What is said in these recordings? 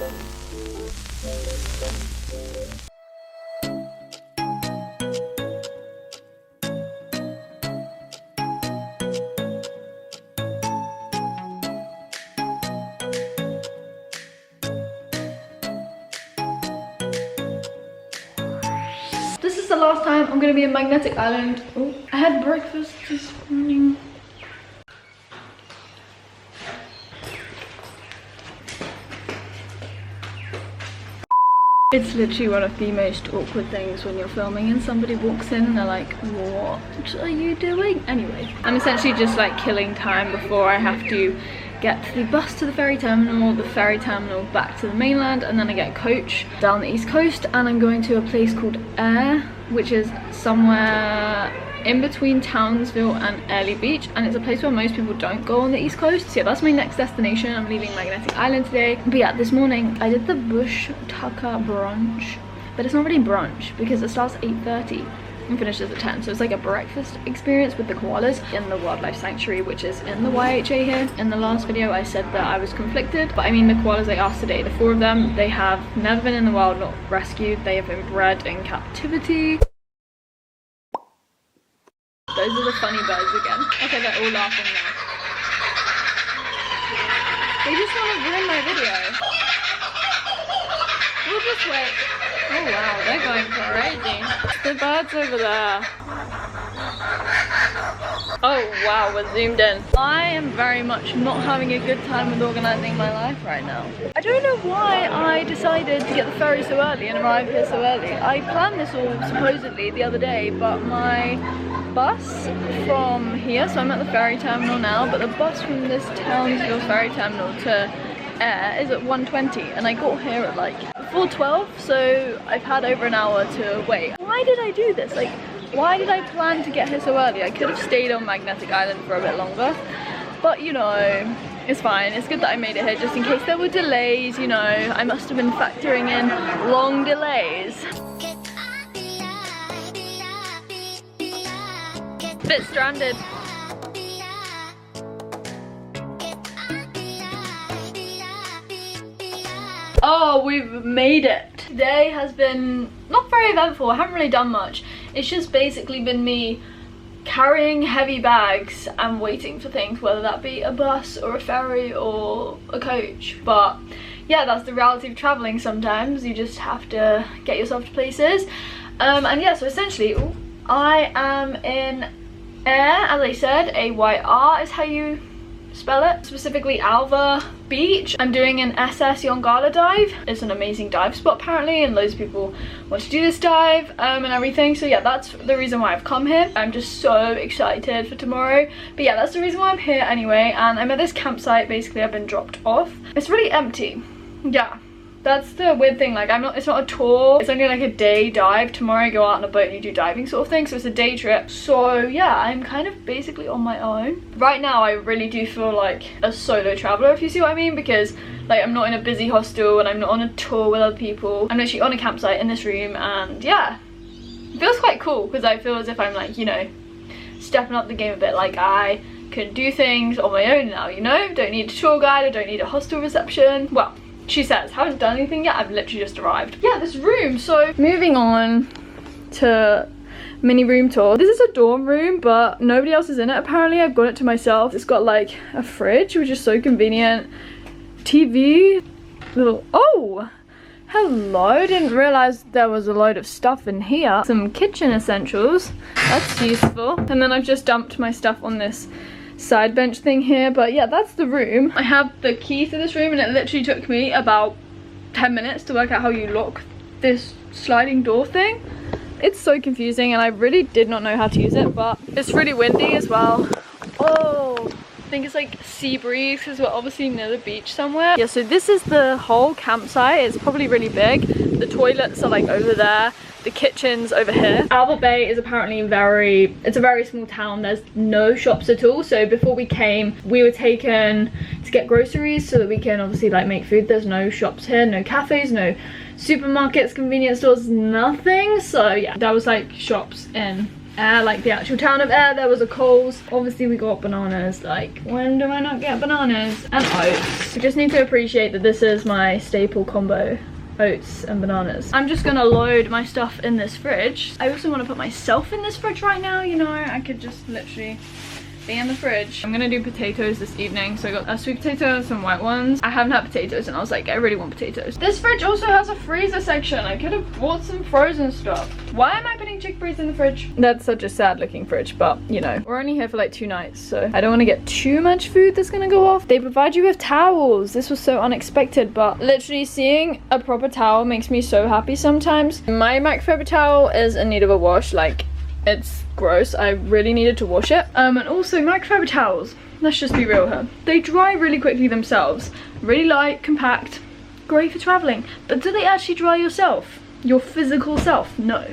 This is the last time I'm gonna be in Magnetic Island. Oh, I had breakfast this morning. It's literally one of the most awkward things when you're filming and somebody walks in and they're like, what are you doing? Anyway, I'm essentially just like killing time before I have to get the bus to the ferry terminal back to the mainland, and then I get a coach down the east coast, and I'm going to a place called Air, which is somewhere in between Townsville and Early Beach, and it's a place where most people don't go on the east coast. So yeah, that's my next destination. I'm leaving Magnetic Island today. But yeah, this morning I did the Bush Tucker brunch, but it's not really brunch because it starts at 8:30 and finishes at 10, so it's like a breakfast experience with the koalas in the wildlife sanctuary, which is in the YHA here. In the last video I said that I was conflicted, but I mean the koalas I asked today, the 4 of them, they have never been in the wild, not rescued. They have been bred in captivity. Those are the funny birds again. Okay, they're all laughing now. They just want to ruin my video. We'll just wait. Oh wow, they're going crazy. The birds over there. Oh wow, we're zoomed in. I am very much not having a good time with organising my life right now. I don't know why I decided to get the ferry so early and arrive here so early. I planned this all supposedly the other day, but my bus from here, so I'm at the ferry terminal now, but the bus from this Townsville ferry terminal to Air is at 1:20, and I got here at like 4:12, so I've had over an hour to wait. Why did I do this? Like, why did I plan to get here so early? I could have stayed on Magnetic Island for a bit longer, but you know, it's fine. It's good that I made it here just in case there were delays, you know. I must have been factoring in long delays. Bit stranded. Oh, we've made it. Today has been not very eventful. I haven't really done much. It's just basically been me carrying heavy bags and waiting for things, whether that be a bus or a ferry or a coach. But yeah, that's the reality of traveling sometimes. You just have to get yourself to places. And yeah, so essentially I am in Air, as I said. A-Y-R is how you spell it, specifically Alva Beach. I'm doing an SS Yongala dive. It's an amazing dive spot apparently, and loads of people want to do this dive and everything. So yeah, that's the reason why I've come here. I'm just so excited for tomorrow. But yeah, that's the reason why I'm here anyway, and I'm at this campsite. Basically I've been dropped off. It's really empty. Yeah, that's the weird thing. Like, it's not a tour, it's only like a day dive. Tomorrow I go out on a boat and you do diving sort of thing, so it's a day trip. So yeah, I'm kind of basically on my own right now. I really do feel like a solo traveler, if you see what I mean, because like I'm not in a busy hostel and I'm not on a tour with other people. I'm actually on a campsite in this room, and yeah, it feels quite cool because I feel as if I'm like, you know, stepping up the game a bit. Like, I can do things on my own now, you know, don't need a tour guide, I don't need a hostel reception. Well, she says, haven't done anything yet, I've literally just arrived. Yeah, this room. So moving on to mini room tour. This is a dorm room, but nobody else is in it apparently. I've got it to myself. It's got like a fridge, which is so convenient. TV, little, oh, hello, didn't realize there was a load of stuff in here. Some kitchen essentials, that's useful. And then I've just dumped my stuff on this side bench thing here. But yeah, that's the room. I have the key to this room, and it literally took me about 10 minutes to work out how you lock this sliding door thing. It's so confusing and I really did not know how to use it, but it's really windy as well. Oh, I think it's like sea breeze because we're obviously near the beach somewhere. Yeah, so this is the whole campsite. It's probably really big. The toilets are like over there. The kitchen's over here. Alva Bay is apparently it's a very small town. There's no shops at all. So before we came, we were taken to get groceries so that we can obviously like make food. There's no shops here, no cafes, no supermarkets, convenience stores, nothing. So yeah, that was like shops in Ayr, like the actual town of Ayr. There was a Coles. Obviously we got bananas. Like, when do I not get bananas? And oats. We just need to appreciate that this is my staple combo. Oats and bananas. I'm just gonna load my stuff in this fridge. I also want to put myself in this fridge right now, you know. I could just literally be in the fridge. I'm gonna do potatoes this evening. So I got a sweet potato and some white ones. I haven't had potatoes and I was like, I really want potatoes. This fridge also has a freezer section. I could have bought some frozen stuff. Why am I putting chickpeas in the fridge? That's such a sad looking fridge, but you know, we're only here for like 2 nights, so I don't want to get too much food that's gonna go off. They provide you with towels. This was so unexpected, but literally seeing a proper towel makes me so happy sometimes. My microfiber towel is in need of a wash. Like, it's gross. I really needed to wash it. And also microfiber towels, let's just be real here, they dry really quickly themselves. Really light, compact, great for traveling. But do they actually dry yourself? Your physical self? No.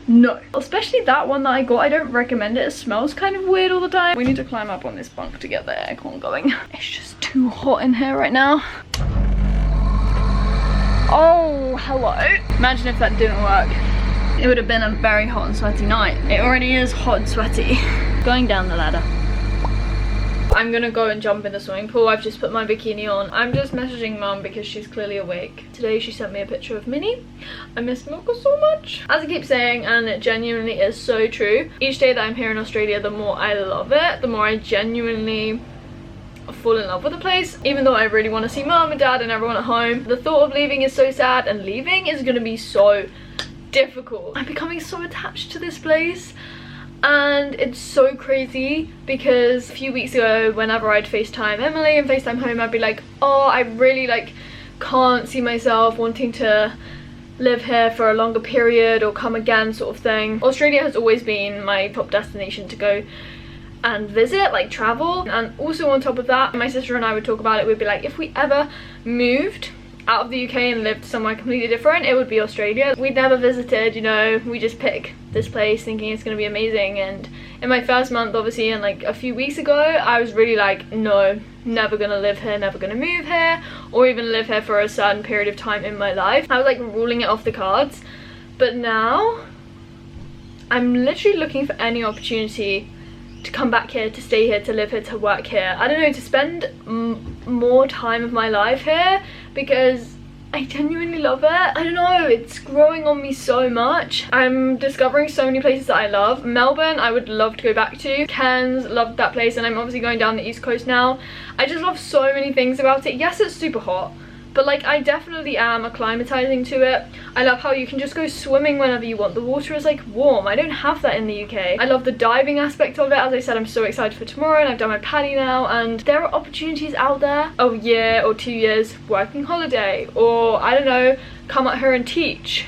No. Especially that one that I got, I don't recommend it. It smells kind of weird all the time. We need to climb up on this bunk to get the aircon going. It's just too hot in here right now. Oh, hello. Imagine if that didn't work. It would have been a very hot and sweaty night. It already is hot and sweaty. Going down the ladder. I'm gonna go and jump in the swimming pool. I've just put my bikini on. I'm just messaging mum because she's clearly awake. Today she sent me a picture of Minnie. I miss Milka so much. As I keep saying, and it genuinely is so true, each day that I'm here in Australia, the more I love it, the more I genuinely fall in love with the place. Even though I really want to see mum and dad and everyone at home, the thought of leaving is so sad, and leaving is gonna be so difficult. I'm becoming so attached to this place, and it's so crazy because a few weeks ago, whenever I'd FaceTime Emily and FaceTime home, I'd be like, oh, I really like can't see myself wanting to live here for a longer period or come again, sort of thing. Australia has always been my top destination to go and visit, like travel. And also on top of that, my sister and I would talk about it. We'd be like, if we ever moved out of the UK and lived somewhere completely different, it would be Australia. We'd never visited, you know, we just pick this place thinking it's gonna be amazing. And in my first month, obviously, and like a few weeks ago, I was really like, no, never gonna live here, never gonna move here, or even live here for a certain period of time in my life. I was like ruling it off the cards. But now I'm literally looking for any opportunity to come back here, to stay here, to live here, to work here. I don't know, to spend more time of my life here, because I genuinely love it. I don't know, it's growing on me so much. I'm discovering so many places that I love. Melbourne, I would love to go back to. Cairns, loved that place, and I'm obviously going down the east coast now. I just love so many things about it. Yes, it's super hot, but like I definitely am acclimatizing to it. I love how you can just go swimming whenever you want. The water is like warm. I don't have that in the UK. I love the diving aspect of it. As I said, I'm so excited for tomorrow, and I've done my paddy now, and there are opportunities out there. A year or 2 years working holiday, or I don't know, come out here and teach.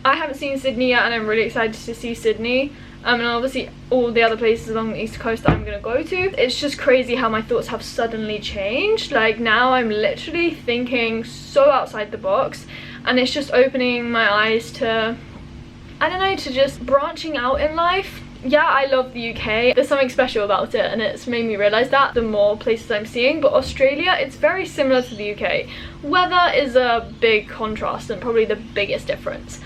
I haven't seen Sydney yet, and I'm really excited to see Sydney. And obviously all the other places along the east coast that I'm gonna go to. It's just crazy how my thoughts have suddenly changed. Like now I'm literally thinking so outside the box, and it's just opening my eyes to, I don't know, to just branching out in life. Yeah, I love the UK. There's something special about it, and it's made me realise that the more places I'm seeing. But Australia, it's very similar to the UK. Weather is a big contrast and probably the biggest difference.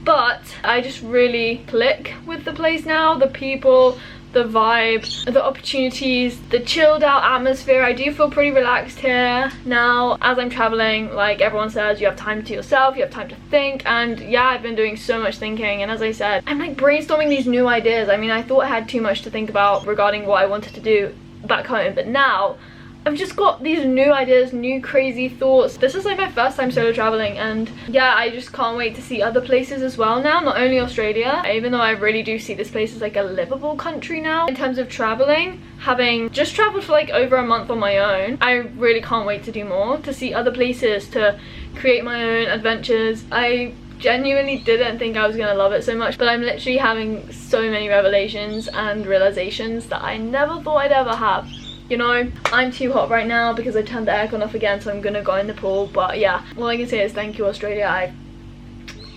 But I just really click with the place now. The people, the vibe, the opportunities, the chilled out atmosphere. I do feel pretty relaxed here now. As I'm traveling, like everyone says, you have time to yourself, you have time to think. And yeah, I've been doing so much thinking, and as I said, I'm like brainstorming these new ideas. I mean, I thought I had too much to think about regarding what I wanted to do back home, but now I've just got these new ideas, new crazy thoughts. This is like my first time solo traveling, and yeah, I just can't wait to see other places as well now, not only Australia. Even though I really do see this place as like a livable country now in terms of traveling. Having just traveled for like over a month on my own, I really can't wait to do more, to see other places, to create my own adventures. I genuinely didn't think I was gonna love it so much, but I'm literally having so many revelations and realizations that I never thought I'd ever have. You know, I'm too hot right now because I turned the aircon off again, so I'm gonna go in the pool. But yeah, all I can say is thank you, Australia.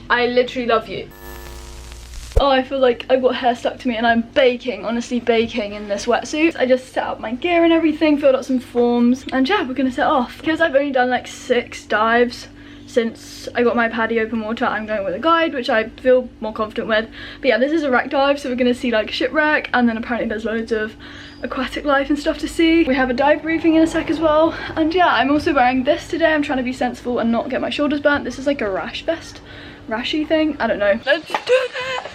I literally love you. Oh, I feel like I've got hair stuck to me and I'm baking, honestly baking in this wetsuit. I just set up my gear and everything, filled out some forms, and yeah, we're gonna set off. Because I've only done like 6 dives since I got my PADI open water, I'm going with a guide, which I feel more confident with. But yeah, this is a wreck dive, so we're gonna see like Shipwreck, and then apparently there's loads of aquatic life and stuff to see. We have a dive briefing in a sec as well. And yeah, I'm also wearing this today. I'm trying to be sensible and not get my shoulders burnt. This is like a rash vest, rashy thing, I don't know. Let's do this.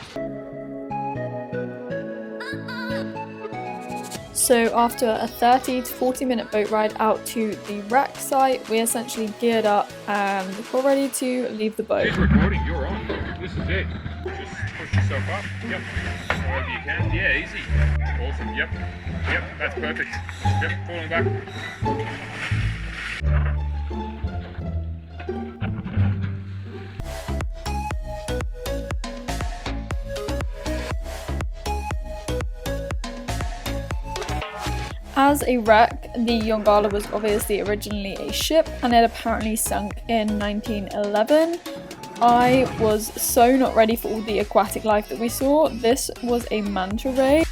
So after a 30 to 40 minute boat ride out to the wreck site, we essentially geared up and we're ready to leave the boat. It's recording, you're on. This is it. Just push yourself up. Yep. However you can. Yeah, easy. Awesome. Yep. Yep, that's perfect. Yep, falling back. As a wreck, the Yongala was obviously originally a ship and it apparently sunk in 1911. I was so not ready for all the aquatic life that we saw. This was a manta ray.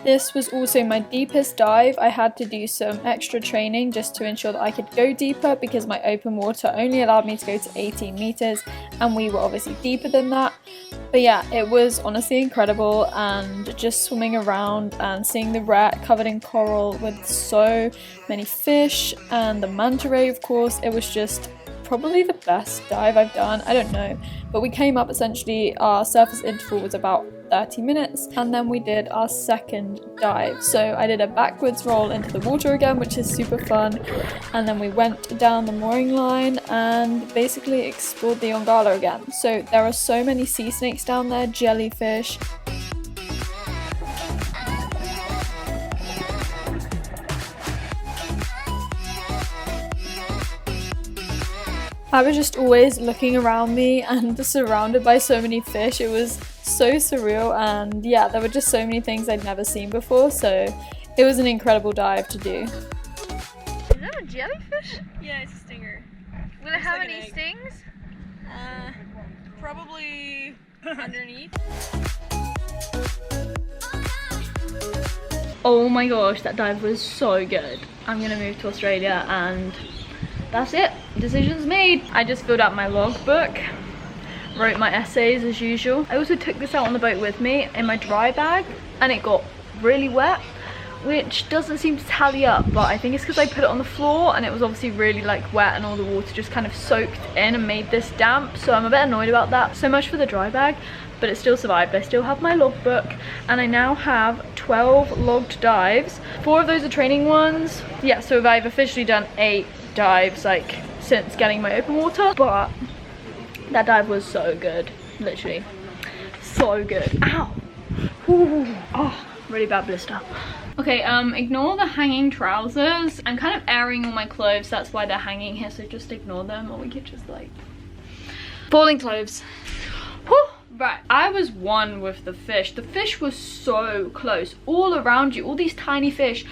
This was also my deepest dive. I had to do some extra training just to ensure that I could go deeper because my open water only allowed me to go to 18 meters and we were obviously deeper than that. But yeah, it was honestly incredible, and just swimming around and seeing the wreck covered in coral with so many fish and the manta ray, of course, it was just probably the best dive I've done. I don't know, but we came up, essentially our surface interval was about 30 minutes, and then we did our second dive. So I did a backwards roll into the water again, which is super fun, and then we went down the mooring line and basically explored the Yongala again. So there are so many sea snakes down there, jellyfish. I was just always looking around me and surrounded by so many fish. It was so surreal, and yeah, there were just so many things I'd never seen before, so it was an incredible dive to do. Is that a jellyfish? Yeah, it's a stinger. Will it have any stings? Probably underneath. Oh my gosh, that dive was so good. I'm gonna move to Australia and that's it. Decisions made. I just filled out my logbook, wrote my essays as usual. I also took this out on the boat with me in my dry bag and it got really wet, which doesn't seem to tally up, but I think it's because I put it on the floor and it was obviously really like wet and all the water just kind of soaked in and made this damp, so I'm a bit annoyed about that. So much for the dry bag, but it still survived. I still have my logbook and I now have 12 logged dives. 4 of those are training ones. Yeah, so I've officially done 8 dives like since getting my open water, but that dive was so good, literally so good. Ow. Ooh. Oh, really bad blister. Okay, ignore the hanging trousers. I'm kind of airing all my clothes, that's why they're hanging here, so just ignore them, or we could just like falling clothes. Whew. Right, I was one with the fish. The fish was so close all around you, all these tiny fish.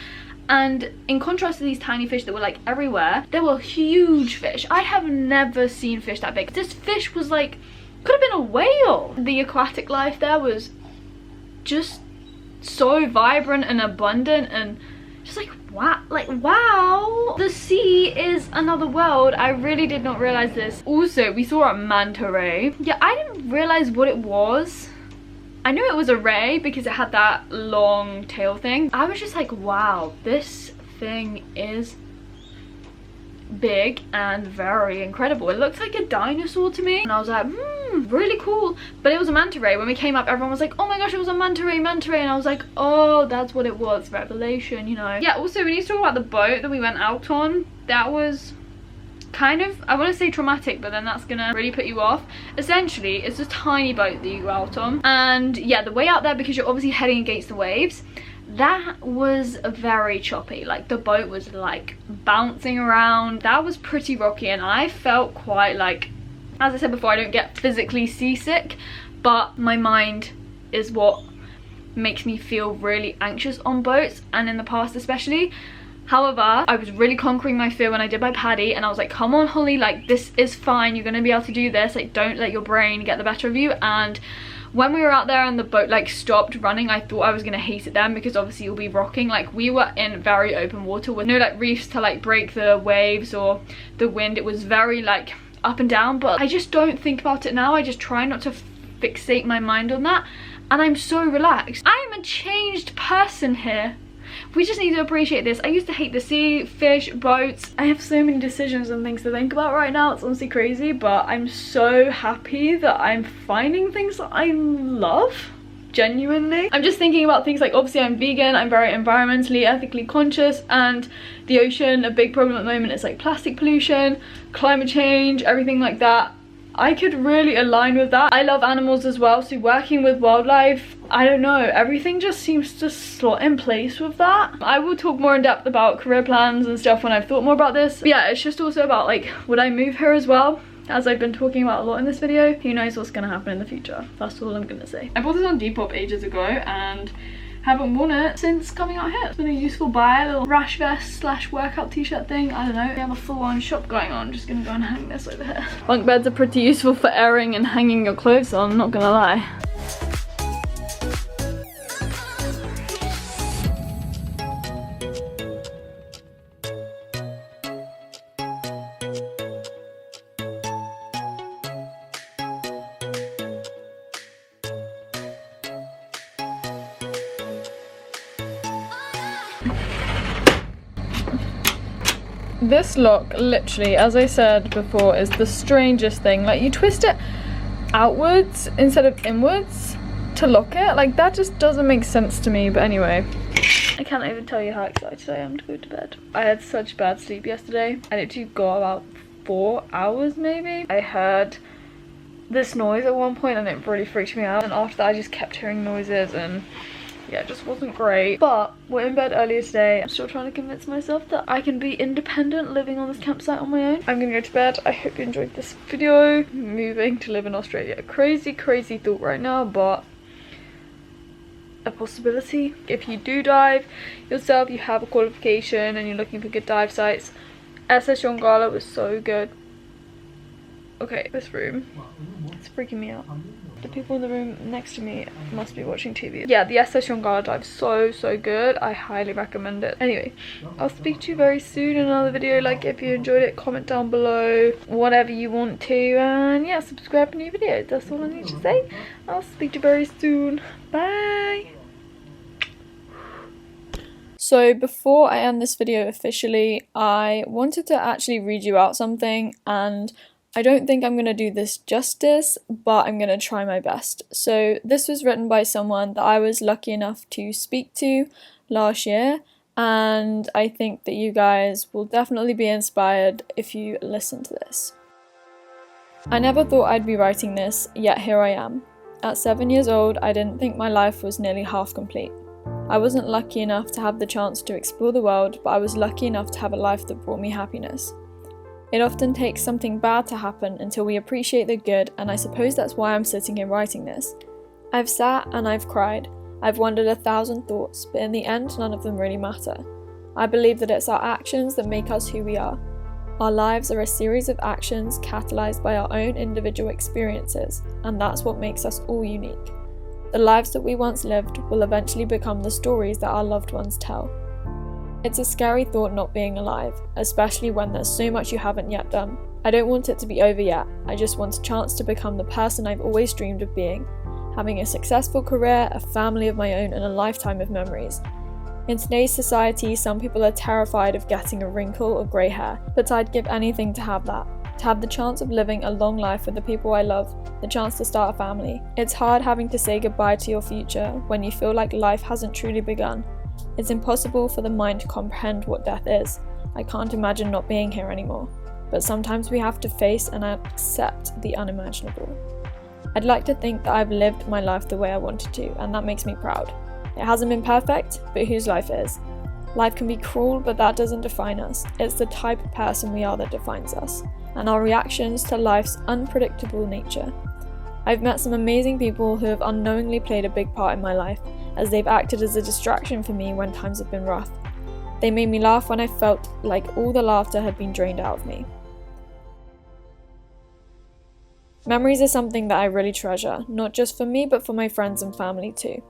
And in contrast to these tiny fish that were like everywhere, there were huge fish. I have never seen fish that big. This fish was like, could have been a whale. The aquatic life there was just so vibrant and abundant and just like wow. The sea is another world. I really did not realize this. Also, we saw a manta ray. Yeah, I didn't realize what it was. I knew it was a ray because it had that long tail thing. I was just like, wow, this thing is big and very incredible. It looked like a dinosaur to me. And I was like, really cool. But it was a manta ray. When we came up, everyone was like, oh my gosh, it was a manta ray. And I was like, oh, that's what it was. Revelation, you know. Yeah, also, we need to talk about the boat that we went out on. That was kind of, I want to say traumatic, but then that's gonna really put you off. Essentially, it's a tiny boat that you go out on, and yeah, the way out there, because you're obviously heading against the waves, that was very choppy. Like the boat was like bouncing around. That was pretty rocky, and I felt quite like, as I said before, I don't get physically seasick, but my mind is what makes me feel really anxious on boats, and in the past especially. However, I was really conquering my fear when I did my paddy, and I was like, come on Holly, like this is fine, you're gonna be able to do this, like don't let your brain get the better of you. And when we were out there and the boat like stopped running, I thought I was gonna hate it then, because obviously you'll be rocking. Like we were in very open water with no like reefs to like break the waves or the wind. It was very like up and down, but I just don't think about it now. I just try not to fixate my mind on that, and I'm so relaxed. I am a changed person here. We just need to appreciate this. I used to hate the sea, fish, boats. I have so many decisions and things to think about right now. It's honestly crazy, but I'm so happy that I'm finding things that I love. Genuinely. I'm just thinking about things like, obviously I'm vegan, I'm very environmentally, ethically conscious, and the ocean, a big problem at the moment is like plastic pollution, climate change, everything like that. I could really align with that. I love animals as well, so working with wildlife, I don't know, everything just seems to slot in place with that. I will talk more in depth about career plans and stuff when I've thought more about this. But yeah, it's just also about like, would I move here as well? As I've been talking about a lot in this video, who knows what's gonna happen in the future. That's all I'm gonna say. I bought this on Depop ages ago and haven't worn it since coming out here. It's been a useful buy, a little rash vest slash workout t-shirt thing, I don't know. We have a full-on shop going on. Just gonna go and hang this over here. Bunk beds are pretty useful for airing and hanging your clothes on, not gonna lie. This lock, literally, as I said before, is the strangest thing. Like, you twist it outwards instead of inwards to lock it. Like, that just doesn't make sense to me. But anyway, I can't even tell you how excited I am to go to bed. I had such bad sleep yesterday. I literally got about 4 hours maybe. I heard this noise at one point and it really freaked me out. And after that, I just kept hearing noises and yeah, it just wasn't great. But we're in bed earlier today. I'm still trying to convince myself that I can be independent living on this campsite on my own. I'm gonna go to bed. I hope you enjoyed this video. Moving to live in Australia. Crazy, crazy thought right now, but a possibility. If you do dive yourself, you have a qualification and you're looking for good dive sites, SS Yongala was so good. Okay, this room, it's freaking me out. The people in the room next to me must be watching TV. Yeah, the SS Yongala dive, so good. I highly recommend it. Anyway, I'll speak to you very soon in another video. Like, if you enjoyed it, comment down below, whatever you want to, and yeah, subscribe for new videos. That's all I need to say. I'll speak to you very soon. Bye. So before I end this video officially, I wanted to actually read you out something, and I don't think I'm going to do this justice, but I'm going to try my best. So this was written by someone that I was lucky enough to speak to last year, and I think that you guys will definitely be inspired if you listen to this. I never thought I'd be writing this, yet here I am. At 7 years old, I didn't think my life was nearly half complete. I wasn't lucky enough to have the chance to explore the world, but I was lucky enough to have a life that brought me happiness. It often takes something bad to happen until we appreciate the good, and I suppose that's why I'm sitting here writing this. I've sat and I've cried. I've wondered 1,000 thoughts, but in the end, none of them really matter. I believe that it's our actions that make us who we are. Our lives are a series of actions catalyzed by our own individual experiences, and that's what makes us all unique. The lives that we once lived will eventually become the stories that our loved ones tell. It's a scary thought not being alive, especially when there's so much you haven't yet done. I don't want it to be over yet, I just want a chance to become the person I've always dreamed of being, having a successful career, a family of my own, and a lifetime of memories. In today's society, some people are terrified of getting a wrinkle or grey hair, but I'd give anything to have that. To have the chance of living a long life with the people I love, the chance to start a family. It's hard having to say goodbye to your future when you feel like life hasn't truly begun. It's impossible for the mind to comprehend what death is. I can't imagine not being here anymore. But sometimes we have to face and accept the unimaginable. I'd like to think that I've lived my life the way I wanted to, and that makes me proud. It hasn't been perfect, but whose life is? Life can be cruel, but that doesn't define us. It's the type of person we are that defines us, and our reactions to life's unpredictable nature. I've met some amazing people who have unknowingly played a big part in my life, as they've acted as a distraction for me when times have been rough. They made me laugh when I felt like all the laughter had been drained out of me. Memories are something that I really treasure, not just for me but for my friends and family too.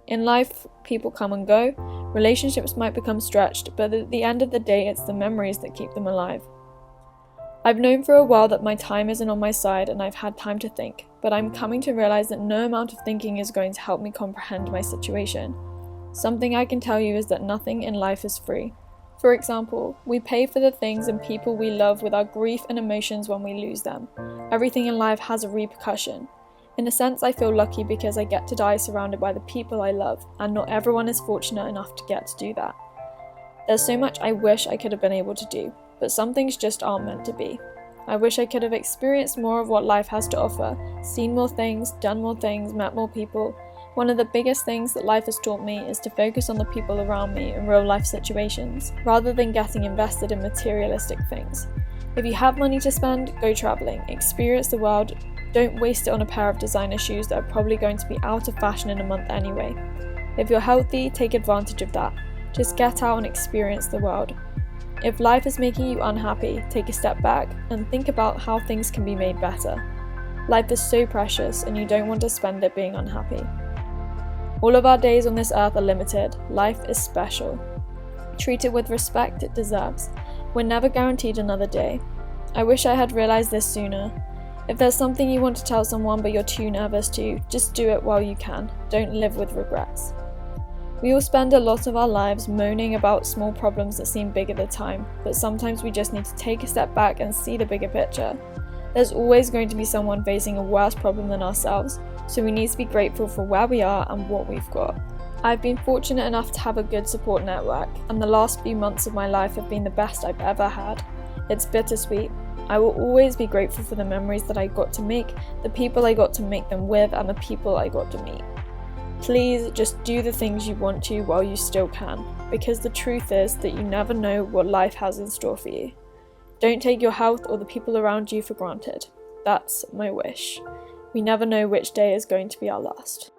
In life, people come and go, relationships might become stretched, but at the end of the day it's the memories that keep them alive. I've known for a while that my time isn't on my side and I've had time to think, but I'm coming to realize that no amount of thinking is going to help me comprehend my situation. Something I can tell you is that nothing in life is free. For example, we pay for the things and people we love with our grief and emotions when we lose them. Everything in life has a repercussion. In a sense, I feel lucky because I get to die surrounded by the people I love, and not everyone is fortunate enough to get to do that. There's so much I wish I could have been able to do, but some things just aren't meant to be. I wish I could have experienced more of what life has to offer, seen more things, done more things, met more people. One of the biggest things that life has taught me is to focus on the people around me in real life situations, rather than getting invested in materialistic things. If you have money to spend, go travelling, experience the world, don't waste it on a pair of designer shoes that are probably going to be out of fashion in a month anyway. If you're healthy, take advantage of that. Just get out and experience the world. If life is making you unhappy, take a step back and think about how things can be made better. Life is so precious and you don't want to spend it being unhappy. All of our days on this earth are limited. Life is special. Treat it with respect it deserves. We're never guaranteed another day. I wish I had realized this sooner. If there's something you want to tell someone but you're too nervous to, just do it while you can. Don't live with regrets. We all spend a lot of our lives moaning about small problems that seem big at the time, but sometimes we just need to take a step back and see the bigger picture. There's always going to be someone facing a worse problem than ourselves, so we need to be grateful for where we are and what we've got. I've been fortunate enough to have a good support network, and the last few months of my life have been the best I've ever had. It's bittersweet. I will always be grateful for the memories that I got to make, the people I got to make them with, and the people I got to meet. Please just do the things you want to while you still can, because the truth is that you never know what life has in store for you. Don't take your health or the people around you for granted. That's my wish. We never know which day is going to be our last.